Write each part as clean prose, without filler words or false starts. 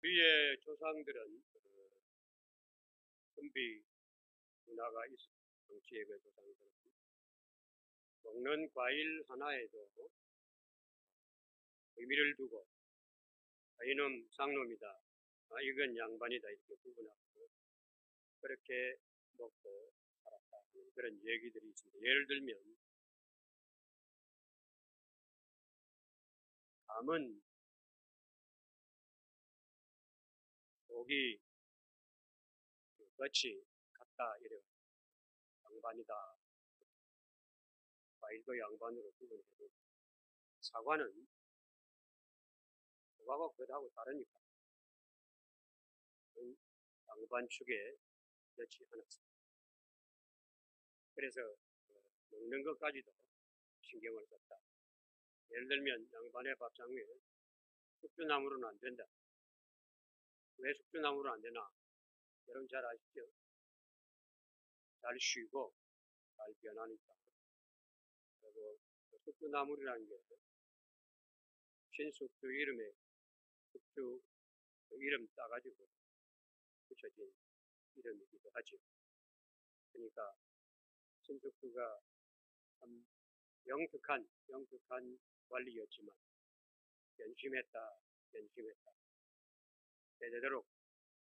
우리의 조상들은 선비 문화가 있었던 정치의 그 조상들은 먹는 과일 하나에도 의미를 두고 이놈 쌍놈이다, 이건 양반이다 이렇게 구분하고 그렇게 먹고 살았다 하는 그런 얘기들이 있습니다. 예를 들면 감은 고기 끝이 같다 이래 양반이다, 과일도 양반으로 구분해도 사과는 고가가 그하고 다르니까 양반 축에 넣지 않았습니다. 그래서 먹는 것까지도 신경을 썼다. 예를 들면 양반의 밥상에 숙주나물은 안 된다. 왜 숙주나물은 안 되나? 여러분 잘 아시죠? 잘 쉬고 잘 변하니까. 그리고 숙주나물이라는 게 신숙주 이름에 숙주 이름 따가지고 붙여진 이름이기도 하죠. 그러니까 신숙주가 참 영특한 관리였지만 변심했다. 대대로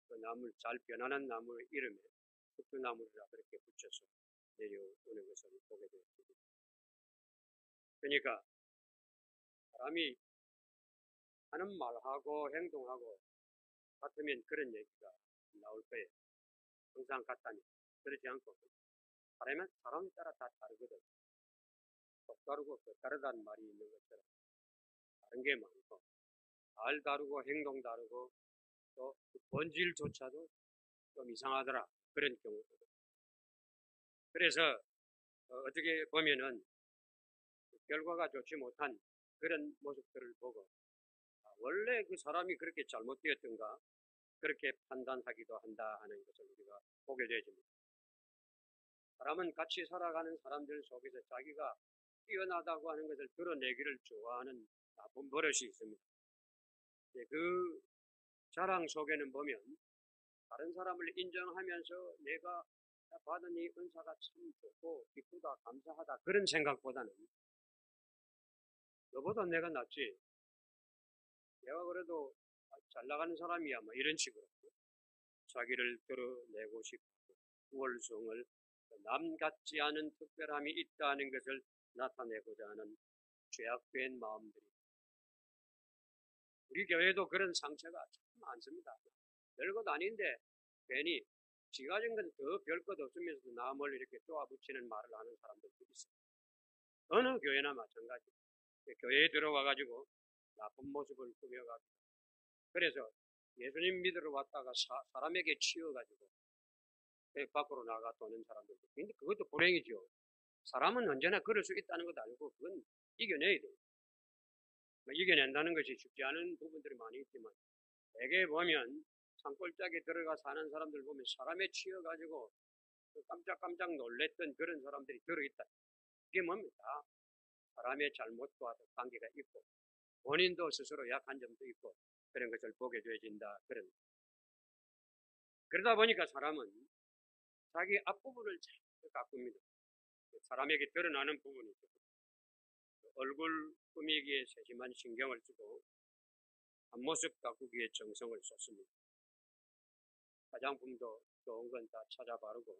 그 나물, 잘 변하는 나무의 이름에 숙주나물이라 그렇게 붙여서 내려오는 것을 보게 되었습니다. 그러니까 사람이 하는 말하고 행동하고 같으면 그런 얘기가 나올 거예요. 항상 같다니. 그렇지 않고 사람에 따라 다 다르거든. 똑다르고 다르다는 말이 있는 것처럼 다른 게 많고 말 다르고 행동 다르고 또 본질조차도 좀 이상하더라. 그런 경우거든. 그래서 어떻게 보면은 결과가 좋지 못한 그런 모습들을 보고 원래 그 사람이 그렇게 잘못되었던가 그렇게 판단하기도 한다 하는 것을 우리가 보게 되집니다. 사람은 같이 살아가는 사람들 속에서 자기가 뛰어나다고 하는 것을 드러내기를 좋아하는 나쁜 버릇이 있습니다. 그 자랑 속에는 보면 다른 사람을 인정하면서 내가 받은 이 은사가 참 좋고 기쁘다 감사하다 그런 생각보다는 너보다 내가 낫지, 내가 그래도 잘 나가는 사람이야 뭐 이런 식으로 자기를 드러내고 싶고 우월성을 남 같지 않은 특별함이 있다는 것을 나타내고자 하는 죄악된 마음들이 우리 교회도 그런 상처가 참 많습니다. 별것 아닌데 괜히 지 가진 건 더 별것 없으면서도 남을 이렇게 쪼아붙이는 말을 하는 사람들도 있어요. 어느 교회나 마찬가지. 교회에 들어와가지고 나쁜 모습을 꾸며가지고 그래서 예수님 믿으러 왔다가 사람에게 치여가지고 밖으로 나가 도는 사람들도 근데 그것도 불행이죠. 사람은 언제나 그럴 수 있다는 것도 알고 그건 이겨내야 돼요. 이겨낸다는 것이 쉽지 않은 부분들이 많이 있지만 대개 보면 산골짜기에 들어가 사는 사람들 보면 사람에 치여가지고 깜짝깜짝 놀랬던 그런 사람들이 들어있다. 그게 뭡니까? 사람의 잘못과 관계가 있고 본인도 스스로 약한 점도 있고 그런 것을 보게 되어진다. 그러다 보니까 사람은 자기 앞부분을 잘 가꿉니다. 사람에게 드러나는 부분이 있고 얼굴 꾸미기에 세심한 신경을 쓰고 앞모습 가꾸기에 정성을 쏟습니다. 화장품도 좋은 건 다 찾아 바르고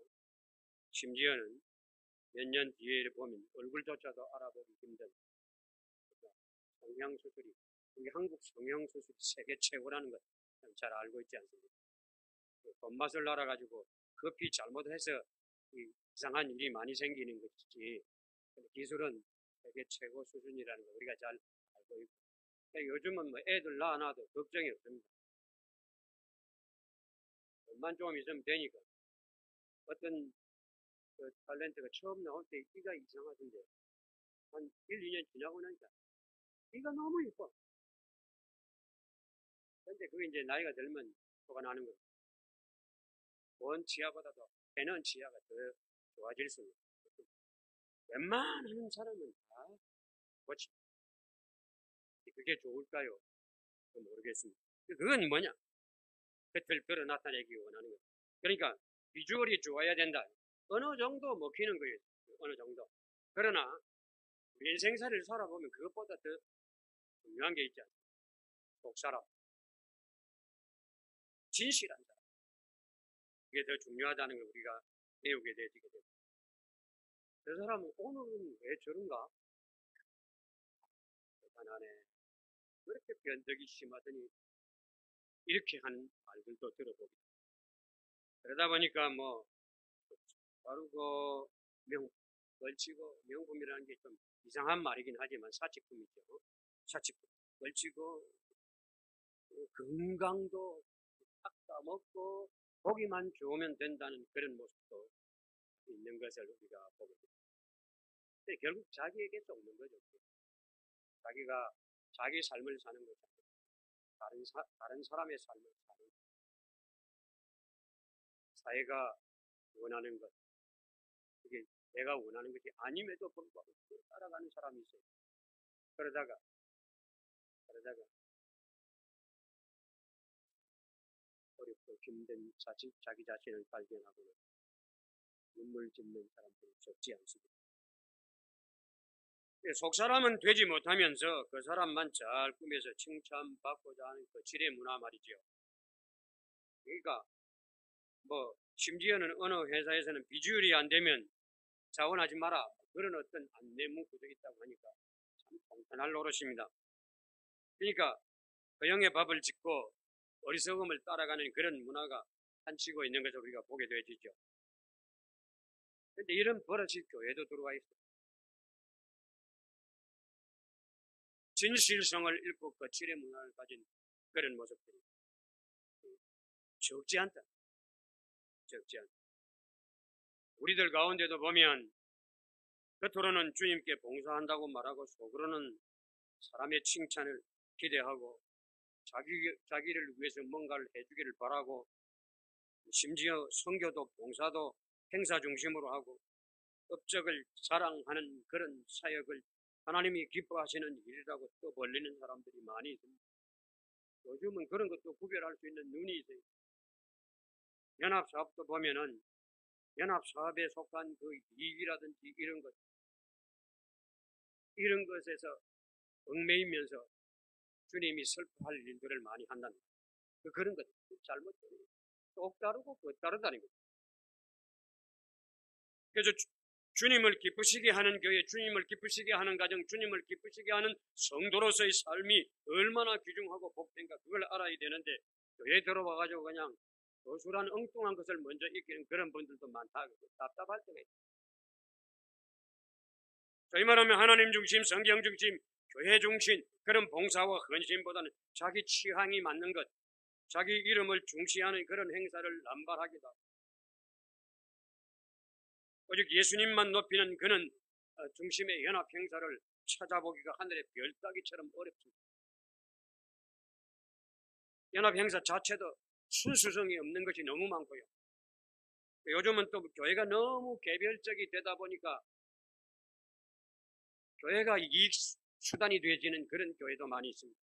심지어는 몇 년 뒤에 보면 얼굴조차도 알아보기 힘든 성형수술이 우리 한국 성형수술이 세계 최고라는 것 잘 알고 있지 않습니까? 돈맛을 알아가지고 급히 잘못해서 이상한 일이 많이 생기는 것이지 기술은 세계 최고 수준이라는 거 우리가 잘 알고 있고 요즘은 뭐 애들 낳아놔도 걱정이 없습니다. 돈만 좀 있으면 되니까 어떤 그 탤런트가 처음 나올 때 끼가 이상하던데 한 1, 2년 지나고 나니까 끼가 너무 이뻐. 근데 그게 이제 나이가 들면 뭐가 나는 거예요. 본 치아보다도 배는 치아가 더 좋아질 수 있는 웬만한 사람은 다 고칩니다. 그게 좋을까요? 모르겠습니다. 그건 뭐냐? 겉을 드러 나타내기 원하는 거예요. 그러니까 비주얼이 좋아야 된다. 어느 정도 먹히는 거예요. 어느 정도. 그러나 인생살이를 살아보면 그것보다 더 중요한 게 있지 않습니까? 복사람, 진실한 사람. 그게 더 중요하다는 걸 우리가 배우게 되게 됩니다. 그 사람은 오늘은 왜 저런가? 대단하네. 그렇게 변덕이 심하더니 이렇게 하는 말들도 들어보게 됩니다. 그러다 보니까 바로 걸치고 명품이라는 게 좀 이상한 말이긴 하지만 사치품이죠. 사치품. 걸치고 건강도 딱 먹고 보기만 좋으면 된다는 그런 모습도 있는 것을 우리가 보게 됩니다. 근데 결국 자기에게 쫓는 거죠. 자기가 자기 삶을 사는 거죠. 다른 사람의 삶을 사는 것. 사회가 원하는 것. 그게 내가 원하는 것이 아님에도 불구하고 따라가는 사람이 있어요. 그러다가 어렵고 힘든 자기 자신을 발견하고는 눈물 짓는 사람들이 적지 않습니다. 속사람은 되지 못하면서 그 사람만 잘 꾸며서 칭찬받고자 하는 그 지뢰 문화 말이죠. 그러니까 심지어는 어느 회사에서는 비주얼이 안 되면 자원하지 마라 그런 어떤 안내 문구도 있다고 하니까 참 공탄할 노릇입니다. 그러니까 허영의 밥을 짓고 어리석음을 따라가는 그런 문화가 한치고 있는 것을 우리가 보게 되어지죠. 그런데 이런 버릇이 교회도 들어와 있어요. 진실성을 잃고 거칠의 문화를 가진 그런 모습들이 적지 않다. 우리들 가운데도 보면 겉으로는 주님께 봉사한다고 말하고 속으로는 사람의 칭찬을 기대하고 자기를 위해서 뭔가를 해주기를 바라고 심지어 선교도 봉사도 행사 중심으로 하고 업적을 자랑하는 그런 사역을 하나님이 기뻐하시는 일이라고 또 벌리는 사람들이 많이 있습니다. 요즘은 그런 것도 구별할 수 있는 눈이 있어요. 연합사업도 보면은 연합사업에 속한 그 이익이라든지 이런 것에서 얽매이면서 주님이 슬퍼할 일들을 많이 한다는 거예요. 그런 것 잘못돼요. 똑 다르고 것 다르다는 거죠. 그래서 주님을 기쁘시게 하는 교회, 주님을 기쁘시게 하는 가정, 주님을 기쁘시게 하는 성도로서의 삶이 얼마나 귀중하고 복된가 그걸 알아야 되는데 교회에 들어와가지고 그냥 도수란 엉뚱한 것을 먼저 익히는 그런 분들도 많다. 답답할 때가 있어요. 저희 말하면 하나님 중심, 성경 중심, 교회 중심 그런 봉사와 헌신보다는 자기 취향이 맞는 것, 자기 이름을 중시하는 그런 행사를 남발하기도 하고 오직 예수님만 높이는 그런 중심의 연합 행사를 찾아보기가 하늘의 별 따기처럼 어렵습니다. 연합 행사 자체도 순수성이 없는 것이 너무 많고요. 요즘은 또 교회가 너무 개별적이 되다 보니까 교회가 이익 수단이 되어지는 그런 교회도 많이 있습니다.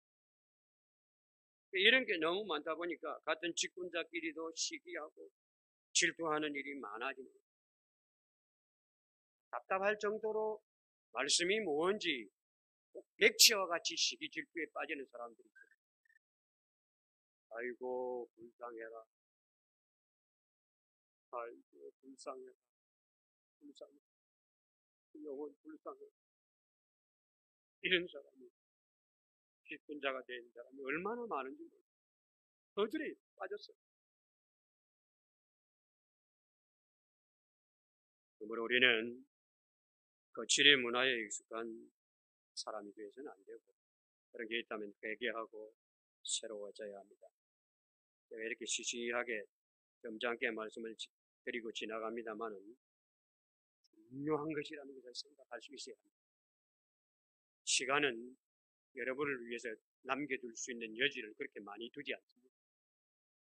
이런 게 너무 많다 보니까 같은 직분자끼리도 시기하고 질투하는 일이 많아지는 거예요. 답답할 정도로 말씀이 뭔지 백치와 같이 시기 질투에 빠지는 사람들이 있어요. 아이고 불쌍해라. 아이고 불쌍해라. 영혼 불쌍해. 이런 사람이 직분자가 된 사람이 얼마나 많은지 모르겠어요. 그들이 빠졌어요. 그러므로 우리는 거칠의 문화에 익숙한 사람이 되어서는 안 되고 그런 게 있다면 회개하고 새로워져야 합니다. 제가 이렇게 시시하게 점잖게 말씀을 드리고 지나갑니다만은 중요한 것이라는 것을 생각할 수 있어야 합니다. 시간은 여러분을 위해서 남겨둘 수 있는 여지를 그렇게 많이 두지 않습니다.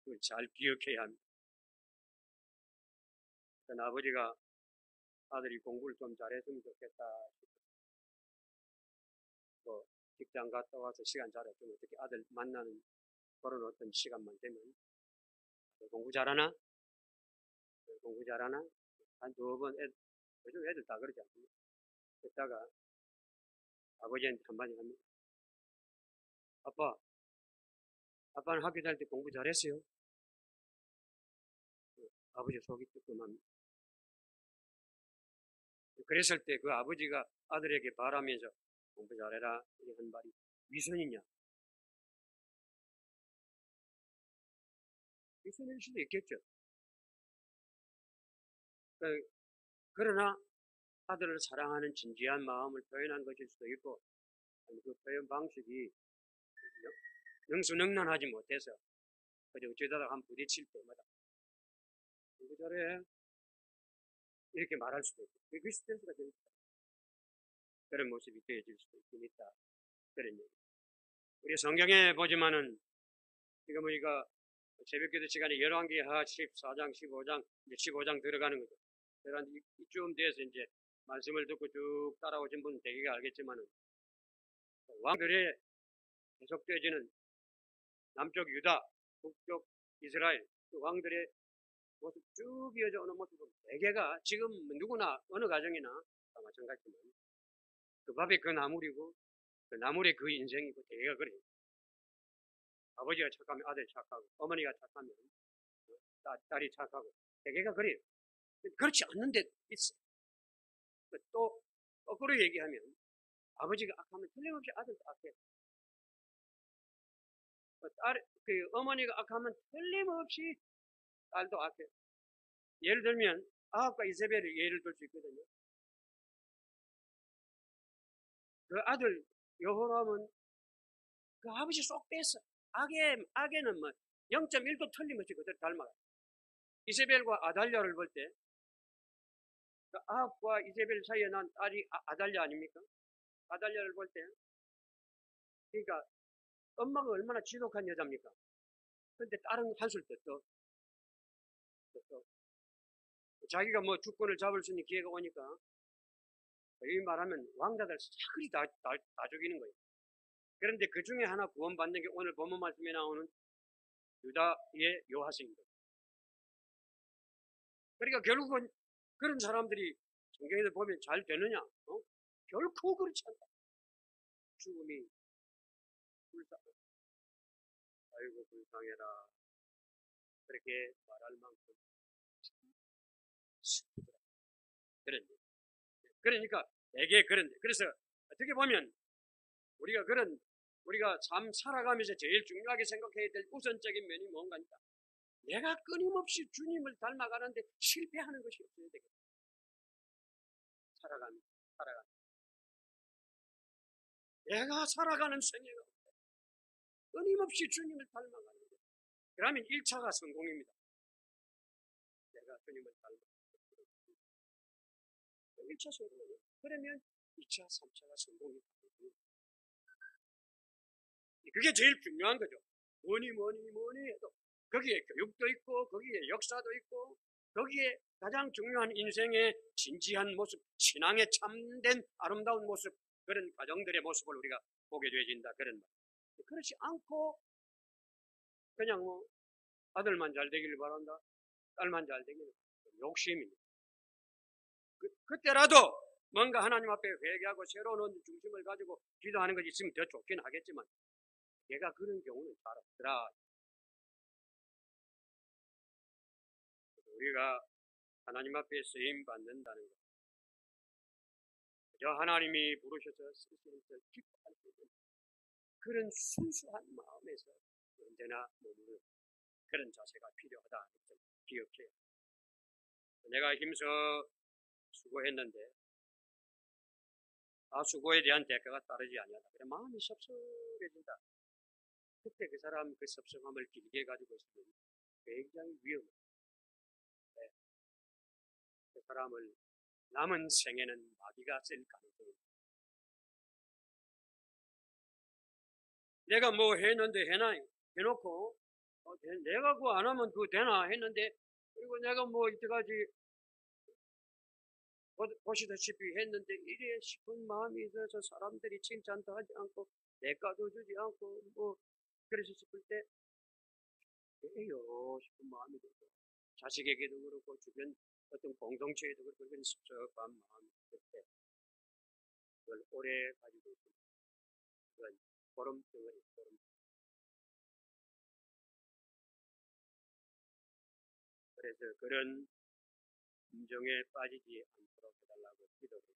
그걸 잘 기억해야 합니다. 아버지가 아들이 공부를 좀 잘했으면 좋겠다. 직장 갔다 와서 시간 잘 없으면 어떻게 아들 만나는 그런 어떤 시간만 되면 공부 잘하나? 공부 잘하나? 한 두 번, 요즘 애들 다 그러지 않습니까? 그랬다가 아버지한테 한마디 합니다. 아빠는 학교 다닐 때 공부 잘했어요? 아버지 속이 뜨끔합니다. 그랬을 때 그 아버지가 아들에게 바라면서 공부 잘해라 이렇게 한 말이 위선이냐? 위선일 수도 있겠죠. 그러나 아들을 사랑하는 진지한 마음을 표현한 것일 수도 있고 그 표현 방식이 능수능란하지 못해서 그저 어쩌다가 한 부딪힐 때마다 공부 잘해 이렇게 말할 수도 있고 그게 스트레스가 되니까 그런 모습이 되어질 수도 있긴 있다. 그런 얘기. 우리 성경에 보지만은 지금 우리가 새벽기도 시간에 열왕기하 14장, 15장, 이제 15장 들어가는 거죠. 그러한 이쯤 돼서 이제 말씀을 듣고 쭉 따라오신 분은 대개가 알겠지만은 왕들의 계속되어지는 남쪽 유다, 북쪽 이스라엘 그 왕들의 모습 쭉 이어져 오는 모습은 대개가 지금 누구나 어느 가정이나 다 마찬가지지만 그 밥에 그 나물이고 그 나물에 그 인생이고 대개가 그래요. 아버지가 착하면 아들이 착하고 어머니가 착하면 딸이 착하고 대개가 그래요. 그렇지 않는 데 있어요. 또 거꾸로 얘기하면 아버지가 악하면 틀림없이 아들도 악해요. 어머니가 악하면 틀림없이 딸도 악해요. 예를 들면 아합과 이세벨을 예를 들 수 있거든요. 그 아들 여호람은 그 아버지 쏙 뺐어. 악에는 뭐 0.1도 틀림없이 그대로 닮아가요. 이세벨과 아달랴를 볼 때 그 아합과 이세벨 사이에 난 딸이 아달랴 아닙니까? 아달랴를 볼 때 그러니까 엄마가 얼마나 지독한 여자입니까? 근데 딸은 한술 떴어. 자기가 뭐 주권을 잡을 수 있는 기회가 오니까 이 말하면 왕자들 사그리 다 죽이는 거예요. 그런데 그 중에 하나 구원받는 게 오늘 본문 말씀에 나오는 유다의 요하스입니다. 그러니까 결국은 그런 사람들이 성경에서 보면 잘 되느냐? 결코 그렇지 않다. 죽음이 아이고 불쌍해라. 그렇게 말할 만큼 그러니까 되게 그런데 그래서 어떻게 보면 우리가 삶 살아가면서 제일 중요하게 생각해야 될 우선적인 면이 뭔가니까 내가 끊임없이 주님을 닮아가는데 실패하는 것이 없어야 되겠다. 살아가는 내가 살아가는 생애가 끊임없이 주님을 닮아가는데 그러면 1차가 성공입니다. 내가 주님을 닮아가는 1차 성공이에요. 그러면 2차, 3차가 성공이 됩니다. 그게 제일 중요한 거죠. 뭐니 해도 거기에 교육도 있고 거기에 역사도 있고 거기에 가장 중요한 인생의 진지한 모습, 신앙의 참된 아름다운 모습 그런 가정들의 모습을 우리가 보게 되어진다. 그런 말. 그렇지 않고 그냥 뭐 아들만 잘 되기를 바란다. 딸만 잘 되기를 바란다. 욕심입니다. 그때라도 뭔가 하나님 앞에 회개하고 새로운 중심을 가지고 기도하는 것이 있으면 더 좋긴 하겠지만 얘가 그런 경우는 잘 없더라. 우리가 하나님 앞에 쓰임 받는다는 것. 그저 하나님이 부르셔서 쓰시는 것을 기뻐할 수 있는 그런 순수한 마음에서 언제나 머무는 그런 자세가 필요하다. 기억해요. 내가 힘써 수고했는데 수고에 대한 대가가 따르지 아니하다. 그래 마음이 섭섭해진다. 그때 그 사람 그 섭섭함을 길게 가지고 있으면 굉장히 위험해요. 네. 그 사람을 남은 생에는 마귀가 쓸 가능성이 있다. 내가 뭐 했는데 해놓고 내가 그거 안 하면 그거 되나 했는데 그리고 내가 뭐 이때까지 보시다시피 했는데 이래 싶은 마음이 있어서 사람들이 칭찬도 하지 않고 대가도 주지 않고 뭐 그래서 싶을 때 해요 싶은 마음이 들고 자식에게도 그렇고 주변 어떤 공동체에도 그렇고 그런 섭섭한 마음이 들 때 그걸 오래 가지고 있는 그런 보름덩어리 보름. 그래서 그런 감정에 빠지지 않도록 해달라고 기도합니다.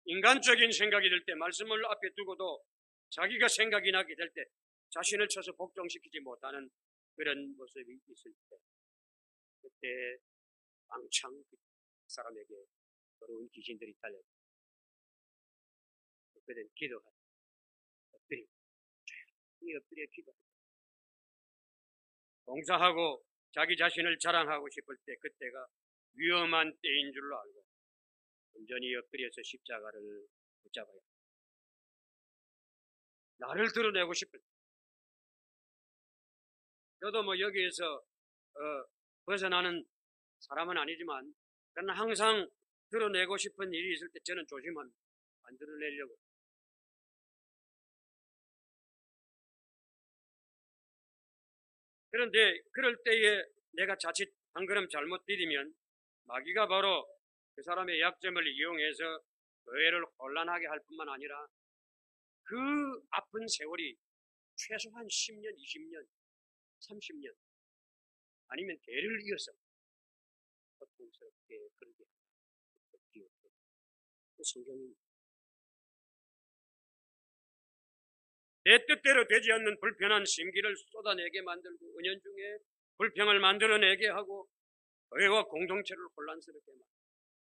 인간적인 생각이 들 때 말씀을 앞에 두고도 자기가 생각이 나게 될 때 자신을 쳐서 복종시키지 못하는 그런 모습이 있을 때 그때 왕창 그 사람에게 더러운 귀신들이 달려 그때는 기도하라. 엎드려 조용히 엎드려 기도하라. 봉사하고 자기 자신을 자랑하고 싶을 때 그때가 위험한 때인 줄로 알고 온전히 엎드려서 십자가를 붙잡아야 합니다. 나를 드러내고 싶을 때 저도 뭐 여기에서 벗어나는 사람은 아니지만 그러나 항상 드러내고 싶은 일이 있을 때 저는 조심합니다. 안 드러내려고. 그런데 그럴 때에 내가 자칫 한 걸음 잘못 디디면 마귀가 바로 그 사람의 약점을 이용해서 그 애를 혼란하게 할 뿐만 아니라 그 아픈 세월이 최소한 10년, 20년, 30년 아니면 대를 이어서 고통스럽게 그러게 합니다. 그 성경이 내 뜻대로 되지 않는 불편한 심기를 쏟아내게 만들고 은연중에 불평을 만들어내게 하고 교회와 공동체를 혼란스럽게 만들고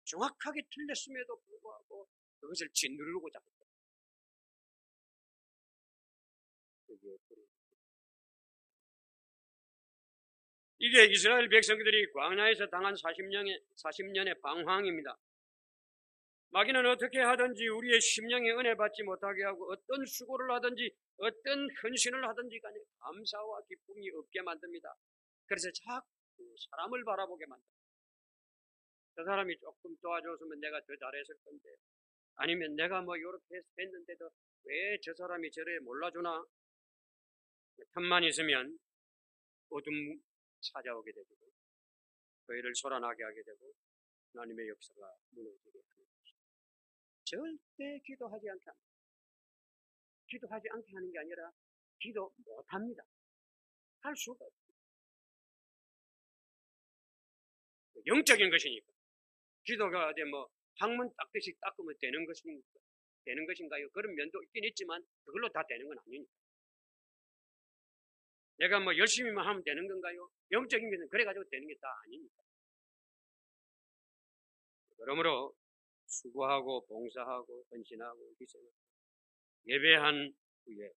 정확하게 틀렸음에도 불구하고 그것을 짓누르고자 합니다. 이게 이스라엘 백성들이 광야에서 당한 40년의 방황입니다. 마귀는 어떻게 하든지 우리의 심령에 은혜 받지 못하게 하고 어떤 수고를 하든지 어떤 헌신을 하든지 간에 감사와 기쁨이 없게 만듭니다. 그래서 자꾸 사람을 바라보게 만듭니다. 저 사람이 조금 도와줬으면 내가 더 잘했을 건데 아니면 내가 뭐 이렇게 했는데도 왜 저 사람이 저래 몰라주나. 틈만 있으면 어둠 찾아오게 되고 교회를 소란하게 하게 되고 하나님의 역사가 무너지게 되는 것입니다. 절대 기도하지 않게 합니다. 기도하지 않게 하는 게 아니라 기도 못합니다. 할 수가 없습니다. 영적인 것이니까. 기도가 어디 뭐 학문 닦듯이 닦으면 되는 것인가요? 그런 면도 있긴 있지만 그걸로 다 되는 건 아니니까. 내가 뭐 열심히만 하면 되는 건가요? 영적인 것은 그래가지고 되는 게 다 아니니까. 그러므로 수고하고 봉사하고 헌신하고 희생하고 예배한 후에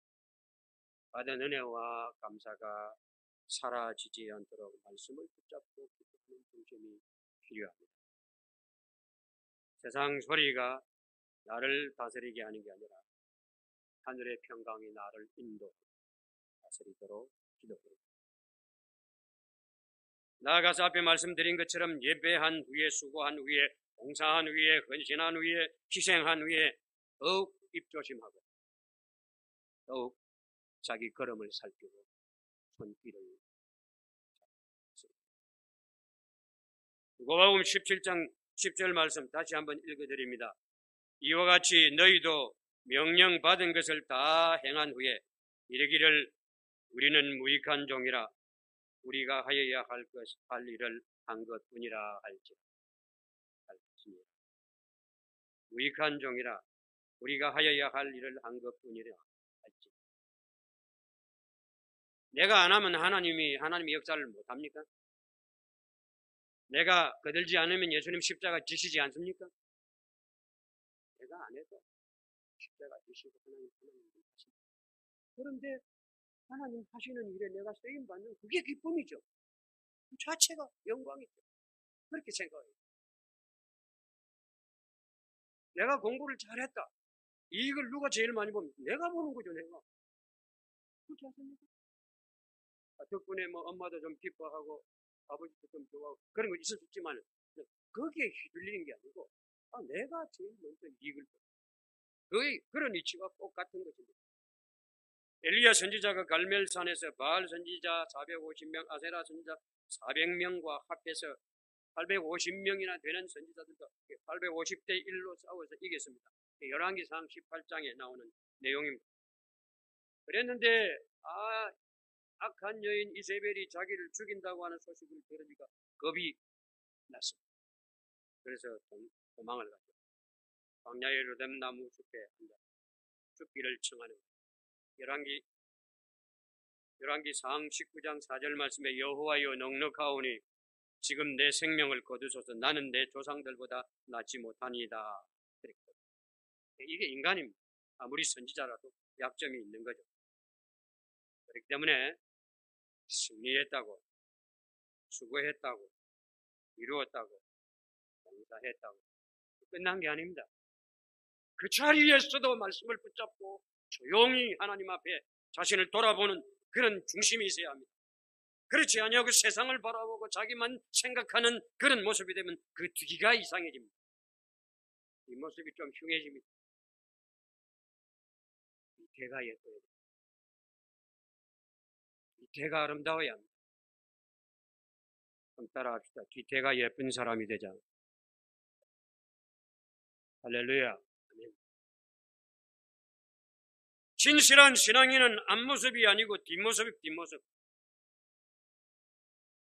받은 은혜와 감사가 사라지지 않도록 말씀을 붙잡고 기도하는 중심이 필요합니다. 세상 소리가 나를 다스리게 하는 게 아니라 하늘의 평강이 나를 다스리도록 기도합니다. 나아가서 앞에 말씀드린 것처럼 예배한 후에 수고한 후에 봉사한 후에 헌신한 후에 희생한 후에 더욱 입조심하고 더욱 자기 걸음을 살피고 손길을 잡습니다. 누가복음 17장 10절 말씀 다시 한번 읽어드립니다. 이와 같이 너희도 명령받은 것을 다 행한 후에 이르기를 우리는 무익한 종이라 우리가 하여야 할 일을 한 것뿐이라 할지니라. 무익한 종이라 우리가 하여야 할 일을 한 것뿐이라 할지. 내가 안 하면 하나님이 역사를 못합니까? 내가 거들지 않으면 예수님 십자가 지시지 않습니까? 내가 안 해도 십자가 지시고 하나님 하십니다. 그런데 하나님 하시는 일에 내가 쓰임받는 그게 기쁨이죠. 그 자체가 영광이죠. 그렇게 생각해요. 내가 공부를 잘했다. 이익을 누가 제일 많이 봅니까? 내가 보는 거죠, 내가. 그렇지 않습니까? 덕분에 뭐 엄마도 좀 기뻐하고 아버지도 좀 좋아하고 그런 거 있을 수 있지만 거기에 휘둘리는 게 아니고 내가 제일 먼저 이익을 보. 그런 이치와 똑같은 것입니다. 엘리야 선지자가 갈멜산에서 바알 선지자 450명, 아세라 선지자 400명과 합해서 850명이나 되는 선지자들도 850대 1로 싸워서 이겼습니다. 열왕기상 18장에 나오는 내용입니다. 그랬는데 악한 여인 이세벨이 자기를 죽인다고 하는 소식을 들으니까 겁이 났습니다. 그래서 도망을 갔죠. 광야의 로뎀나무 숲에 앉아 죽기를 청하는 열왕기상 19장 4절 말씀에 여호와여 넉넉하오니 지금 내 생명을 거두소서. 나는 내 조상들보다 낫지 못하니이다. 이게 인간입니다. 아무리 선지자라도 약점이 있는 거죠. 그렇기 때문에 승리했다고, 수고했다고, 이루었다고, 봉사했다고 끝난 게 아닙니다. 그 자리에서도 말씀을 붙잡고 조용히 하나님 앞에 자신을 돌아보는 그런 중심이 있어야 합니다. 그렇지 아니하고 세상을 바라보고 자기만 생각하는 그런 모습이 되면 그 뒤가 이상해집니다. 이 모습이 좀 흉해집니다. 뒤태가 예뻐야 됩니다. 뒤태가 아름다워야 합니다. 좀 따라합시다. 뒤태가 예쁜 사람이 되자. 할렐루야. 아멘. 진실한 신앙인은 앞모습이 아니고 뒷모습.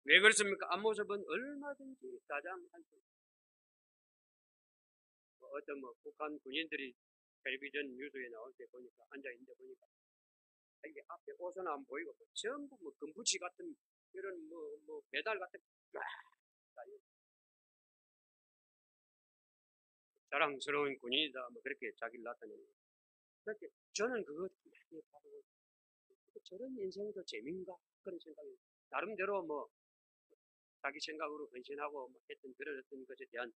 왜 그렇습니까? 앞모습은 얼마든지 가장할 수 있습니다. 어떤 북한 군인들이 텔레비전 뉴스에 나올 때 보니까 앉아있는데 보니까 이게 앞에 옷은 안 보이고 전부 금부치 같은 이런 메달 같은 자랑스러운 군인이다 그렇게 자기를 나타내는 거예요. 그렇게 저는 그거 바로 저런 인생도 재미인가 그런 생각이 나름대로 자기 생각으로 헌신하고 했던 그런 어떤 것에 대한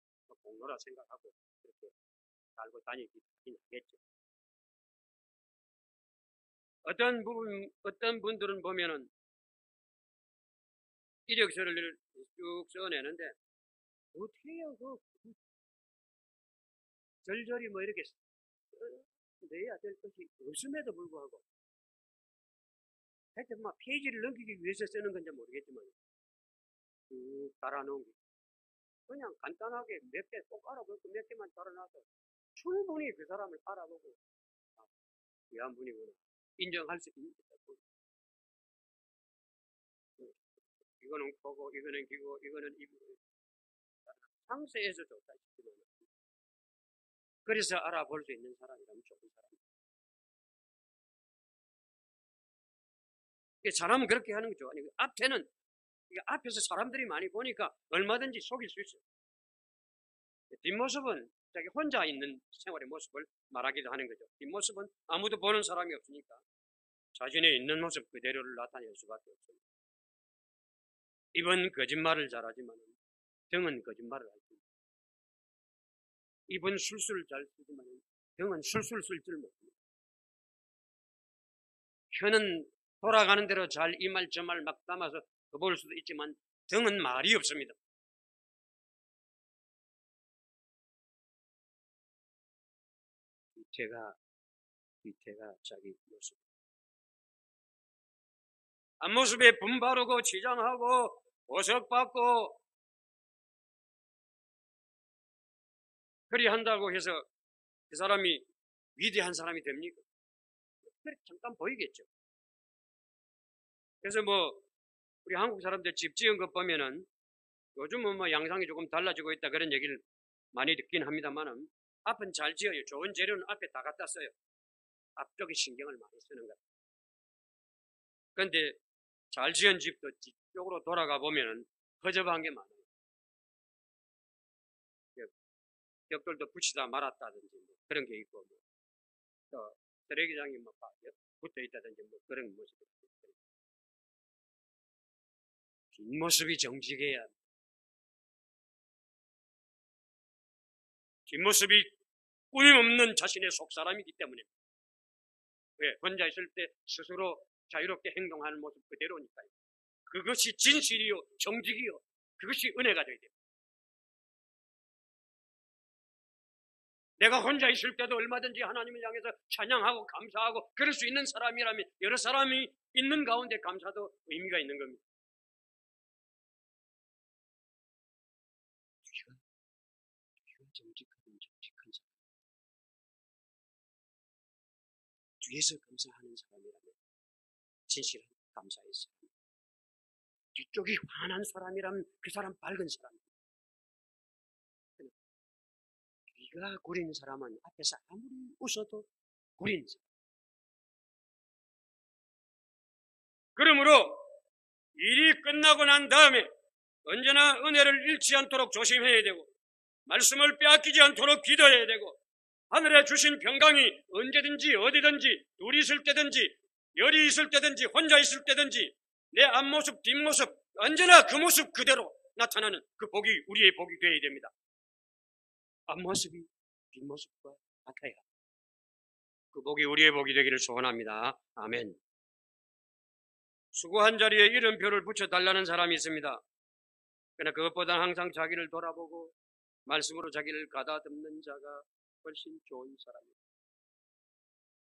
공로라 생각하고 그렇게 살고 다니긴 하겠죠. 어떤 분들은 보면은 이력서를 쭉 써내는데 어떻게 해요? 절절히 이렇게 내야 될 것이 없음에도 불구하고 하여튼 페이지를 넘기기 위해서 쓰는 건지 모르겠지만 쭉 달아놓은 게 그냥 간단하게 몇 개 꼭 알아보고 몇 개만 달아놔서 충분히 그 사람을 알아보고 귀한 분이구나 인정할 수 있는 이거는 코고 이거는 귀고 이거는 입이고 상세에서도 따지지만 그래서 알아볼 수 있는 사람이라면 좋은 사람입니다. 사람은 그렇게 하는 거죠. 아니, 앞에서 사람들이 많이 보니까 얼마든지 속일 수 있어요. 뒷모습은 자기 혼자 있는 생활의 모습을 말하기도 하는 거죠. 뒷모습은 아무도 보는 사람이 없으니까 자신의 있는 모습 그대로를 나타낼 수밖에 없습니다. 입은 거짓말을 잘하지만 등은 거짓말을 할 수 있습니다. 입은 술술 잘 쓰지만 등은 술술 쓸 줄 모릅니다. 혀는 돌아가는 대로 잘 이 말 저 말 막 담아서 볼 수도 있지만 등은 말이 없습니다. 뒤태가 자기 모습. 앞모습에 분바르고 치장하고 보석받고 그리 한다고 해서 그 사람이 위대한 사람이 됩니까? 그렇게 잠깐 보이겠죠. 그래서 우리 한국 사람들 집 지은 것 보면은 요즘은 양상이 조금 달라지고 있다 그런 얘기를 많이 듣긴 합니다만은 앞은 잘 지어요. 좋은 재료는 앞에 다 갖다 써요. 앞쪽에 신경을 많이 쓰는 거예요. 그런데 잘 지은 집도 뒤쪽으로 돌아가 보면은 허접한 게 많아요. 벽돌도 붙이다 말았다든지 그런 게 있고 또 쓰레기장이 붙어 있다든지 그런 모습이 있어요. 뒷모습이 정직해야 합니다. 뒷모습이 꾸밈없는 자신의 속사람이기 때문에 왜 혼자 있을 때 스스로 자유롭게 행동하는 모습 그대로니까요. 그것이 진실이요 정직이요 그것이 은혜가 되어야 됩니다. 내가 혼자 있을 때도 얼마든지 하나님을 향해서 찬양하고 감사하고 그럴 수 있는 사람이라면 여러 사람이 있는 가운데 감사도 의미가 있는 겁니다. 우리가 정직한 사람, 뒤에서 감사하는 사람이라면 진실한 감사의 사람, 뒤쪽이 환한 사람이라면 그 사람 밝은 사람입니다. 귀가 구린 사람은 앞에서 아무리 웃어도 구린 사람. 그러므로 일이 끝나고 난 다음에 언제나 은혜를 잃지 않도록 조심해야 되고 말씀을 빼앗기지 않도록 기도해야 되고 하늘에 주신 평강이 언제든지 어디든지 둘이 있을 때든지 열이 있을 때든지 혼자 있을 때든지 내 앞모습 뒷모습 언제나 그 모습 그대로 나타나는 그 복이 우리의 복이 되어야 됩니다. 앞모습이 뒷모습과 같아야 그 복이 우리의 복이 되기를 소원합니다. 아멘. 수고한 자리에 이름표를 붙여달라는 사람이 있습니다. 그러나 그것보다 항상 자기를 돌아보고 말씀으로 자기를 가다듬는 자가 훨씬 좋은 사람입니다.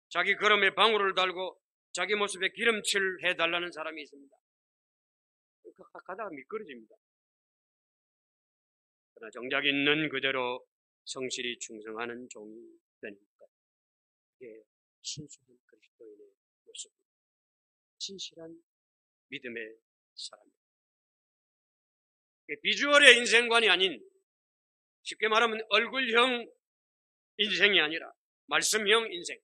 자기 걸음에 방울을 달고 자기 모습에 기름칠 해달라는 사람이 있습니다. 가다가 미끄러집니다. 그러나 정작 있는 그대로 성실히 충성하는 종이 되는 것. 그게 순수한 그리스도인의 모습입니다. 진실한 믿음의 사람입니다. 비주얼의 인생관이 아닌 쉽게 말하면 얼굴형 인생이 아니라 말씀형 인생,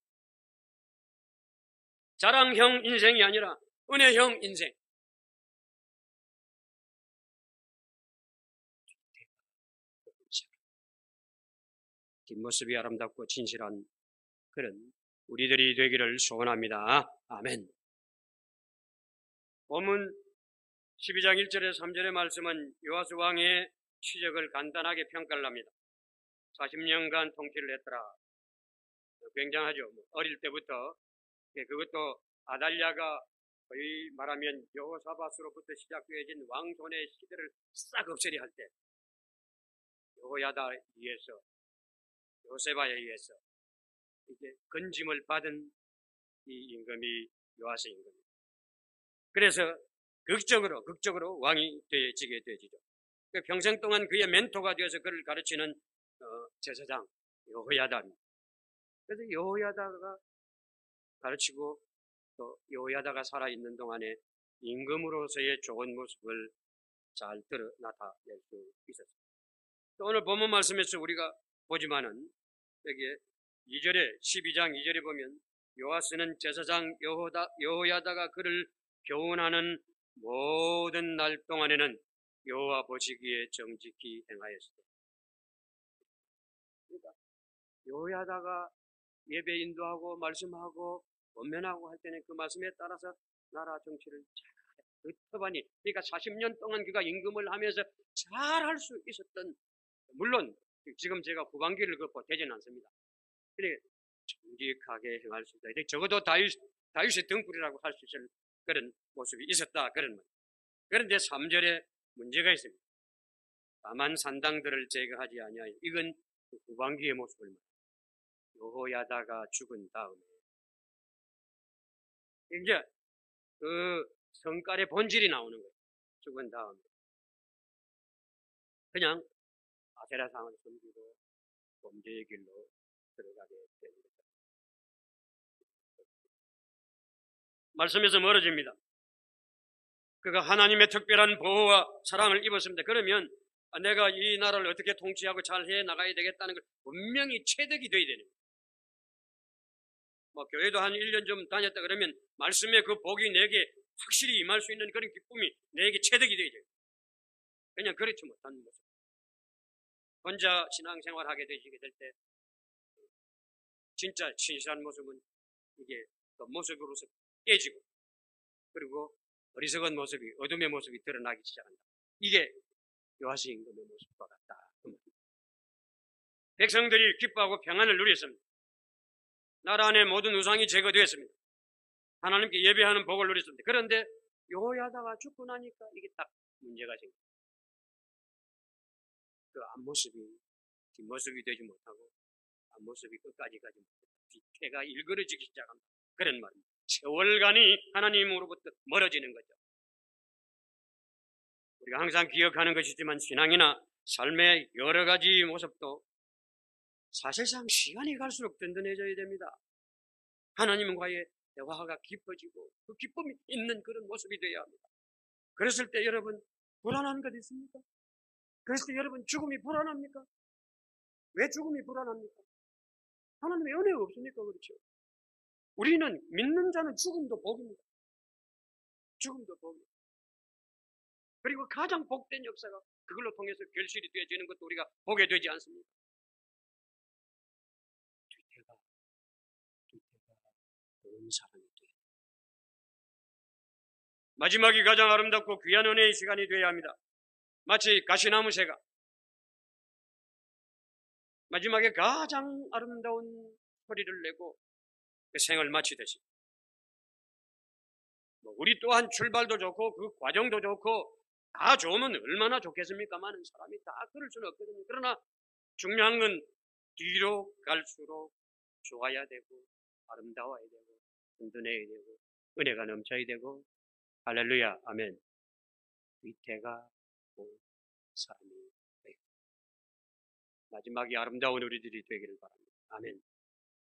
자랑형 인생이 아니라 은혜형 인생. 뒷모습이 아름답고 진실한 그런 우리들이 되기를 소원합니다. 아멘. 본문 12장 1절에 3절의 말씀은 요아스 왕의 취적을 간단하게 평가를 합니다. 40년간 통치를 했더라. 굉장하죠. 어릴 때부터 그것도 아달랴가 거의 말하면 여호사밧으로부터 시작되어진 왕손의 시대를 싹 없애려 할 때 여호야다에 의해서 요세바에 의해서 이제 건짐을 받은 이 임금이 요아스 임금입니다. 그래서 극적으로 왕이 되어지게 되지죠. 평생 동안 그의 멘토가 되어서 그를 가르치는 제사장 여호야다입니다. 그래서 여호야다가 가르치고 또 여호야다가 살아있는 동안에 임금으로서의 좋은 모습을 잘 나타낼 수 있었습니다. 또 오늘 본문 말씀에서 우리가 보지만은 여기에 2절에 12장 2절에 보면 요아스는 제사장 여호야다가 그를 교훈하는 모든 날 동안에는 여호와 보시기에 정직히 행하였으되. 그러니까 여호야다가 예배 인도하고 말씀하고 권면하고 할 때는 그 말씀에 따라서 나라 정치를 잘 터반히, 그러니까 40년 동안 그가 임금을 하면서 잘 할 수 있었던, 물론 지금 제가 후반기를 걷고 되지는 않습니다. 그래 정직하게 행할 수 있다. 적어도 다윗의 등불이라고 할 수 있을 그런 모습이 있었다, 그런 말. 그런데 3절에 문제가 있습니다. 다만 산당들을 제거하지 아니하여. 이건 후반기의 모습을 말합니다. 여호야다가 죽은 다음에 이제 그 성깔의 본질이 나오는 거예요. 죽은 다음에 그냥 아세라상을 섬기고 범죄의 길로 들어가게 되는 거죠. 말씀에서 멀어집니다. 그가 하나님의 특별한 보호와 사랑을 입었습니다. 그러면 내가 이 나라를 어떻게 통치하고 잘 해나가야 되겠다는 걸 분명히 체득이 돼야 되는 거예요. 교회도 한 1년 좀 다녔다 그러면 말씀의 그 복이 내게 확실히 임할 수 있는 그런 기쁨이 내게 체득이 돼야 돼요. 그냥 그렇지 못한 모습. 혼자 신앙생활하게 되시게 될 때 진짜 진실한 모습은 이게 그 모습으로서 깨지고, 그리고 어리석은 모습이, 어둠의 모습이 드러나기 시작한다. 이게 요아스 임금의 모습과 같다. 백성들이 기뻐하고 평안을 누렸습니다. 나라 안에 모든 우상이 제거되었습니다. 하나님께 예배하는 복을 누렸습니다. 그런데 여호야다가 죽고 나니까 이게 딱 문제가 생깁니다. 그 앞모습이 뒷모습이 되지 못하고 앞모습이 끝까지 가지 못했다. 뒤태가 일그러지기 시작합니다. 그런 말입니다. 세월간이 하나님으로부터 멀어지는 거죠. 우리가 항상 기억하는 것이지만 신앙이나 삶의 여러 가지 모습도 사실상 시간이 갈수록 든든해져야 됩니다. 하나님과의 대화가 깊어지고 그 기쁨이 있는 그런 모습이 되어야 합니다. 그랬을 때 여러분 불안한 것 있습니까? 그랬을 때 여러분 죽음이 불안합니까? 왜 죽음이 불안합니까? 하나님의 은혜가 없으니까 그렇죠. 우리는 믿는 자는 죽음도 복입니다. 죽음도 복입니다. 그리고 가장 복된 역사가 그걸로 통해서 결실이 되어지는 것도 우리가 보게 되지 않습니까? 뒤태가 그런 사람이 돼. 마지막이 가장 아름답고 귀한 은혜의 시간이 되어야 합니다. 마치 가시나무 새가 마지막에 가장 아름다운 소리를 내고 그 생을 마치듯이 우리 또한 출발도 좋고 그 과정도 좋고 다 좋으면 얼마나 좋겠습니까? 많은 사람이 다 그럴 수는 없거든요. 그러나 중요한 건 뒤로 갈수록 좋아야 되고 아름다워야 되고 든든해야 되고 은혜가 넘쳐야 되고 할렐루야 아멘. 위태가 온 사람이 되고 마지막이 아름다운 우리들이 되기를 바랍니다. 아멘.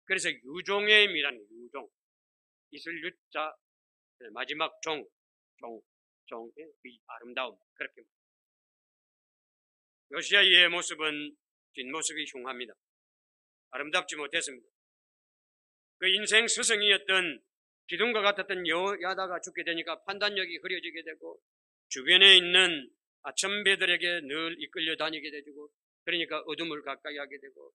그래서 유종의 미란 유종 이슬 유자 마지막 종의 아름다움 그렇게 요시야의 모습은 뒷모습이 흉합니다. 아름답지 못했습니다. 그 인생 스승이었던 기둥과 같았던 여호야다가 죽게 되니까 판단력이 흐려지게 되고 주변에 있는 아첨배들에게 늘 이끌려 다니게 되고 그러니까 어둠을 가까이 하게 되고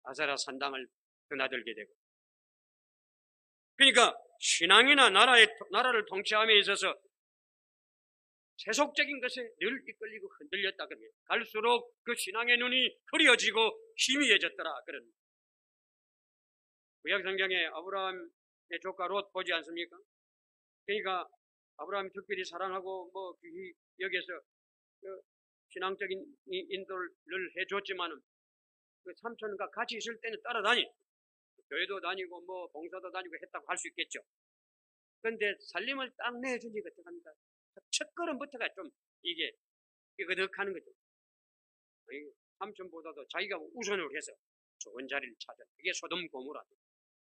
아사라 산당을 드나들게 되고 그러니까 신앙이나 나라를 통치함에 있어서 세속적인 것에 늘 이끌리고 흔들렸다 그러면 갈수록 그 신앙의 눈이 흐려지고 희미해졌더라 그런 구약 성경에 아브라함의 조카 롯 보지 않습니까? 그러니까 아브라함이 특별히 사랑하고 여기에서 그 신앙적인 인도를 해줬지만은 그 삼촌과 같이 있을 때는 따라다니 교회도 다니고 봉사도 다니고 했다고 할 수 있겠죠. 그런데 살림을 딱 내주니까 어떡합니까? 첫 걸음부터가 좀 이게 삐그덕하는 거죠. 삼촌보다도 자기가 우선을 해서 좋은 자리를 찾아. 이게 소돔 고모라.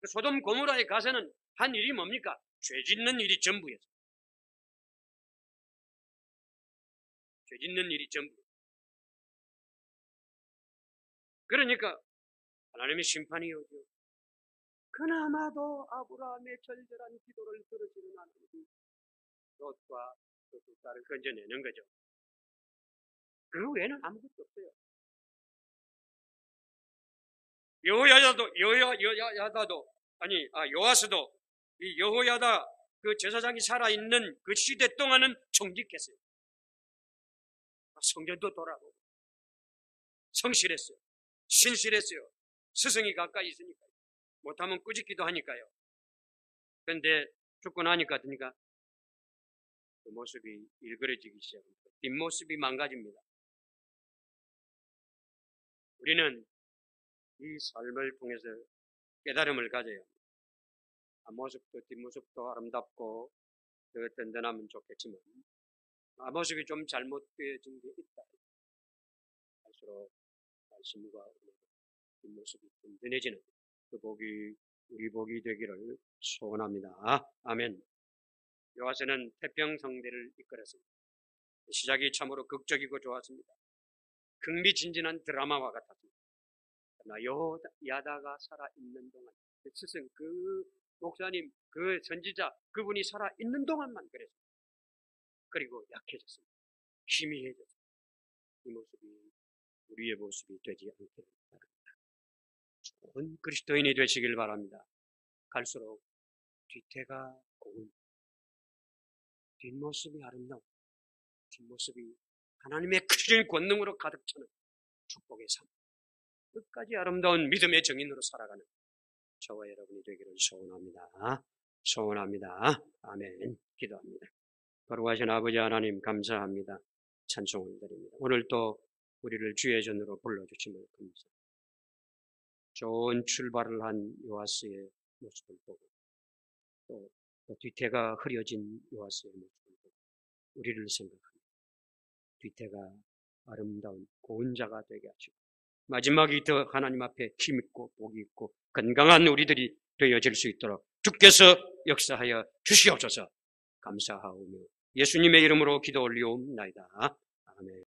그 소돔 고모라에 가서는 한 일이 뭡니까? 죄 짓는 일이 전부였어요. 죄 짓는 일이 전부. 그러니까 하나님의 심판이 오죠. 그나마도 아브라함의 절절한 기도를 들으시는 하나님이 롯과 그 두 딸을 건져내는 거죠. 그 외에는 아무것도 없어요. 요아스도 이 여호야다 그 제사장이 살아있는 그 시대 동안은 정직했어요. 성전도 돌아보고 성실했어요. 신실했어요. 스승이 가까이 있으니까요. 못하면 꾸짖기도 하니까요. 그런데 죽고 나니까 그 모습이 일그러지기 시작합니다. 뒷모습이 망가집니다. 우리는 이 삶을 통해서 깨달음을 가져야 합니다. 앞모습도 뒷모습도 아름답고 그 든든하면 좋겠지만 앞모습이 좀 잘못되어진 게 있다. 할수록 말씀과 뒷모습이 든든해지는 그 복이 우리 복이 되기를 소원합니다. 아멘. 요아스는 태평성대를 이끌었습니다. 시작이 참으로 극적이고 좋았습니다. 흥미진진한 드라마와 같았습니다. 그러나 여호야다가 살아있는 동안 그 스승, 그 목사님, 그 선지자 그분이 살아있는 동안만 그랬습니다. 그리고 약해졌습니다. 희미해졌습니다. 이 모습이 우리의 모습이 되지 않기를 바랍니다. 좋은 그리스도인이 되시길 바랍니다. 갈수록 뒤태가 고운 뒷모습이 아름다운 뒷모습이 하나님의 크신 권능으로 가득 차는 축복의 삶 끝까지 아름다운 믿음의 정인으로 살아가는 저와 여러분이 되기를 소원합니다. 아멘. 기도합니다. 거룩하신 아버지 하나님 감사합니다. 찬송을 드립니다. 오늘 또 우리를 주의 전으로 불러주심을 감사합니다. 좋은 출발을 한 요아스의 모습을 보고 또 뒤태가 흐려진 요아스의 모습을 보고 우리를 생각합니다. 뒤태가 아름다운 고운 자가 되게 하시고 마지막이 더 하나님 앞에 힘있고 복이 있고 건강한 우리들이 되어질 수 있도록 주께서 역사하여 주시옵소서. 감사하오며 예수님의 이름으로 기도 올리옵나이다. 아멘.